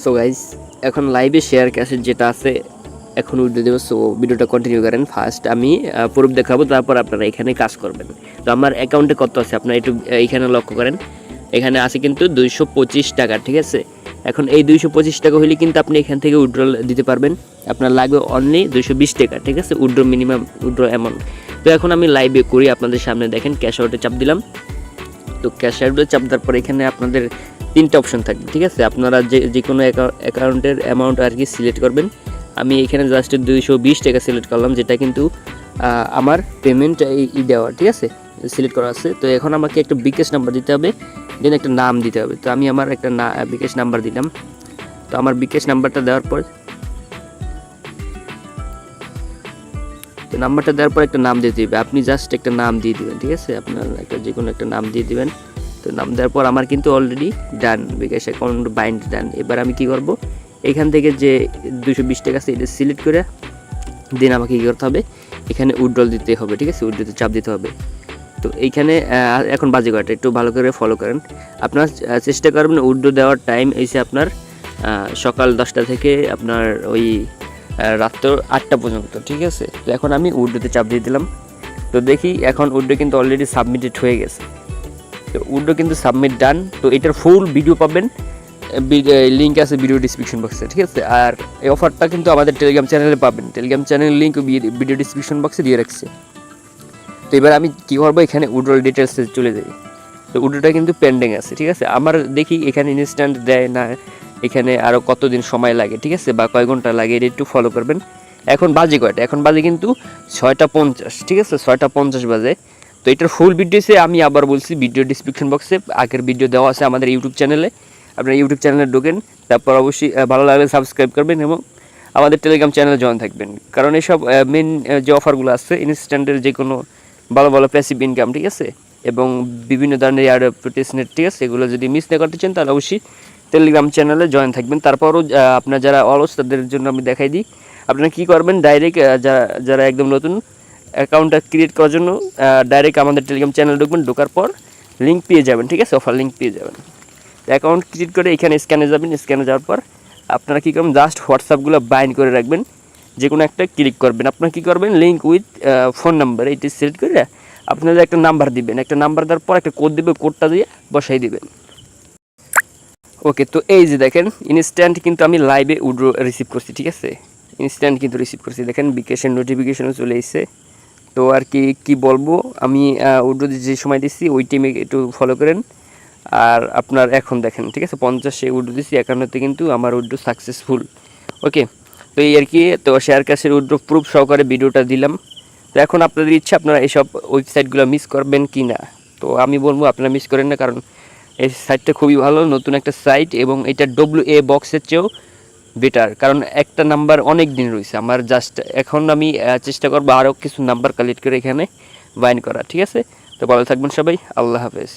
So guys এখন লাইভে share ক্যাশের যেটা আছে এখন উঠে দেবো। সো ভিডিওটা কন্টিনিউ করেন। ফার্স্ট আমি প্রুফ দেখাবো, তারপর আপনারা এখানে কাজ করবেন। তো আমার অ্যাকাউন্টে কত আছে আপনারা একটু এইখানে লক্ষ্য করেন। এখানে আছে কিন্তু 225 টাকা, ঠিক আছে। এখন এই 225 টাকা হলে কিন্তু আপনি এখান থেকে উইথড্রল দিতে পারবেন। আপনার লাগবে অনলি 220 টাকা, ঠিক আছে, উইথড্র মিনিমাম উইথড্র অ্যামাউন্ট। তো এখন আমি লাইভে করি আপনাদের সামনে, দেখেন ক্যাশ আউটে চাপ দিলাম। তো ক্যাশ আউটে চাপ দেওয়ার পর এখানে আপনাদের 3টা অপশন থাকবে, ঠিক আছে। আপনারা যে কোনো অ্যাকাউন্টের অ্যামাউন্ট আর কি সিলেক্ট করবেন। আমি এখানে জাস্ট 220 টাকা সিলেক্ট করলাম, যেটা কিন্তু আমার পেমেন্ট এই দেওয়া, ঠিক আছে, সিলেক্ট করা আছে। তো এখন আমাকে একটা বিকাশ নাম্বার দিতে হবে, দেন একটা নাম দিতে হবে। তো আমি আমার একটা বিকাশ নাম্বার দিলাম। তো আমার বিকাশ নাম্বারটা দেওয়ার পর একটা নাম দিয়ে দিবে। আপনি জাস্ট একটা নাম দিয়ে দিবেন, ঠিক আছে, আপনার একটা যে কোনো একটা নাম দিয়ে দিবেন। তো নাম দেওয়ার পর আমার কিন্তু অলরেডি ডান, বিকাশ অ্যাকাউন্ট বাইন্ড ডান। এবার আমি কি করব, এখান থেকে যে 220 টাকা আছে এটা সিলেক্ট করে দেন আমাকে কী করতে হবে, এখানে উইথড্রল দিতে হবে, ঠিক আছে, উইথড্রতে চাপ দিতে হবে। তো এইখানে এখন বাজে কয়টা একটু ভালো করে ফলো করেন। আপনার চেষ্টা করবেন উইথড্র দেওয়ার টাইম এসে আপনার সকাল 10টা থেকে আপনার ওই রাত্র 8টা পর্যন্ত, ঠিক আছে। তো এখন আমি উইথড্রতে চাপ দিয়ে দিলাম। তো দেখি এখন উইথড্র কিন্তু অলরেডি সাবমিটেড হয়ে গেছে। তো উইথড্র কিন্তু সাবমিট ডান। তো এটার ফুল ভিডিও পাবেন, লিঙ্ক আছে ভিডিও ডিসক্রিপশন বক্সে, ঠিক আছে। আর এই অফারটা কিন্তু আমাদের টেলিগ্রাম চ্যানেলে পাবেন, টেলিগ্রাম চ্যানেলের লিঙ্ক ভিডিও ডিসক্রিপশন বক্সে দিয়ে রাখছে। তো এবার আমি কী করবো, এখানে উইথড্রল ডিটেলসে চলে যাই। তো উইথড্রটা কিন্তু পেন্ডিং আছে, ঠিক আছে। আমার দেখি এখানে ইনস্ট্যান্ট দেয় না, এখানে আরও কতদিন সময় লাগে, ঠিক আছে, বা কয় ঘন্টা লাগে, এটা একটু ফলো করবেন। এখন বাজে কয়টা, এখন বাজে কিন্তু 6টা 50, ঠিক আছে, 6টা 50 বাজে। তো এটার ফুল ভিডিওসে আমি আবার বলছি ভিডিও ডিসক্রিপশন বক্সে আগের ভিডিও দেওয়া আছে আমাদের ইউটিউব চ্যানেলে। আপনার ইউটিউব চ্যানেলে ঢোকেন, তারপর অবশ্যই ভালো লাগলে সাবস্ক্রাইব করবেন এবং আমাদের টেলিগ্রাম চ্যানেলে জয়েন থাকবেন। কারণ এইসব মেন যে অফারগুলো আছে ইনস্ট্যান্টের যে কোনো ভালো ভালো প্যাসিভ ইনকাম, ঠিক আছে, এবং বিভিন্ন ধরনের অ্যাডভার্টাইজমেন্ট, ঠিক আছে, এগুলো যদি মিস না করতে চান তাহলে অবশ্যই টেলিগ্রাম চ্যানেলে জয়েন থাকবেন। তারপরও আপনার যারা অলস তাদের জন্য আমি দেখাই দিই। আপনারা কী করবেন, ডাইরেক্ট যারা একদম নতুন অ্যাকাউন্টটা ক্রিয়েট করার জন্য ডাইরেক্ট আমাদের টেলিগ্রাম চ্যানেলে ঢুকবেন, ঢোকার পর লিঙ্ক পেয়ে যাবেন, ঠিক আছে, অফার লিঙ্ক পেয়ে যাবেন। অ্যাকাউন্ট ক্রিয়েট করে এখানে স্ক্যানে যাবেন, স্ক্যানে যাওয়ার পর আপনারা কী করবেন, জাস্ট হোয়াটসঅ্যাপগুলো বাইন্ড করে রাখবেন, যে কোনো একটা ক্লিক করবেন। আপনারা কী করবেন, link with phone number eighty select করে আপনাদের একটা নাম্বার দিবেন, একটা নাম্বার দেওয়ার পর একটা কোড দিবে, কোডটা দিয়ে বসাই দিবেন। ওকে, তো এই যে দেখেন ইনস্ট্যান্ট কিন্তু আমি লাইভে উইথড্র রিসিভ করছি, ঠিক আছে, ইনস্ট্যান্ট কিন্তু রিসিভ করছি। দেখেন বিকাশের নোটিফিকেশনও চলে এসেছে। তো আর কি বলবো, আমি উইথড্র যে সময় দিচ্ছি ওই টাইমে একটু ফলো করেন। আর আপনার এখন দেখেন, ঠিক আছে, 50 উইথড্র দিচ্ছি, 51তে কিন্তু আমার উইথড্র সাকসেসফুল। ওকে, তো এই আর কি। তো শেয়ার ক্যাশের উইথড্র প্রুফ সহকারে ভিডিওটা দিলাম। তো এখন আপনাদের ইচ্ছা আপনারা এইসব ওয়েবসাইটগুলো মিস করবেন কি না। তো আমি বলবো আপনারা মিস করেন না, কারণ এই সাইটটা খুবই ভালো, নতুন একটা সাইট, এবং এটা WA বক্সের চেয়েও বেটার, কারণ একটা নাম্বার অনেক দিন রয়েছে আমার। জাস্ট এখন আমি চেষ্টা করবো আরও কিছু নাম্বার কালেক্ট করে এখানে বাইন্ড করা, ঠিক আছে। তো ভালো থাকবেন সবাই, আল্লাহ হাফেজ।